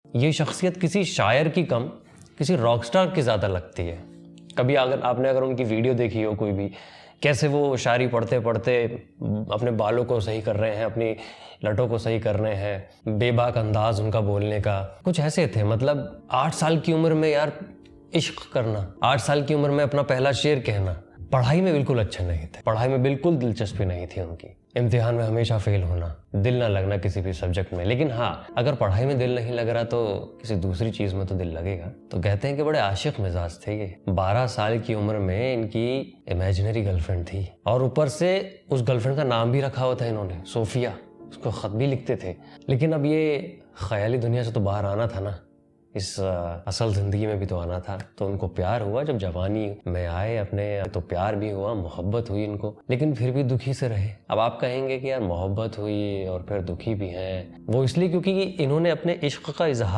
ये शख्सियत किसी शायर की कम किसी रॉकस्टार की ज़्यादा लगती है। कभी अगर उनकी वीडियो देखी हो कोई भी, कैसे वो शायरी पढ़ते पढ़ते अपने बालों को सही कर रहे हैं, अपनी लटों को सही कर रहे हैं, बेबाक अंदाज उनका बोलने का कुछ ऐसे थे। मतलब 8 साल की उम्र में यार इश्क करना, 8 साल की उम्र में अपना पहला शेर कहना। पढ़ाई में बिल्कुल अच्छे नहीं थे, पढ़ाई में बिल्कुल दिलचस्पी नहीं थी उनकी, इम्तिहान में हमेशा फेल होना, दिल ना लगना किसी भी सब्जेक्ट में। लेकिन हाँ, अगर पढ़ाई में दिल नहीं लग रहा तो किसी दूसरी चीज़ में तो दिल लगेगा। तो कहते हैं कि बड़े आशिक मिजाज थे ये। 12 साल की उम्र में इनकी इमेजिनरी गर्लफ्रेंड थी और ऊपर से उस गर्लफ्रेंड का नाम भी रखा हुआ था इन्होंने, सोफिया। उसको ख़त भी लिखते थे। लेकिन अब ये ख्याली दुनिया से तो बाहर आना था ना, इस असल ज़िंदगी में भी तो आना था। तो उनको प्यार हुआ जब जवानी में आए अपने, तो प्यार भी हुआ, मोहब्बत हुई इनको, लेकिन फिर भी दुखी से रहे। अब आप कहेंगे कि यार मोहब्बत हुई और फिर दुखी भी हैं, वो इसलिए क्योंकि इन्होंने अपने इश्क का इजहार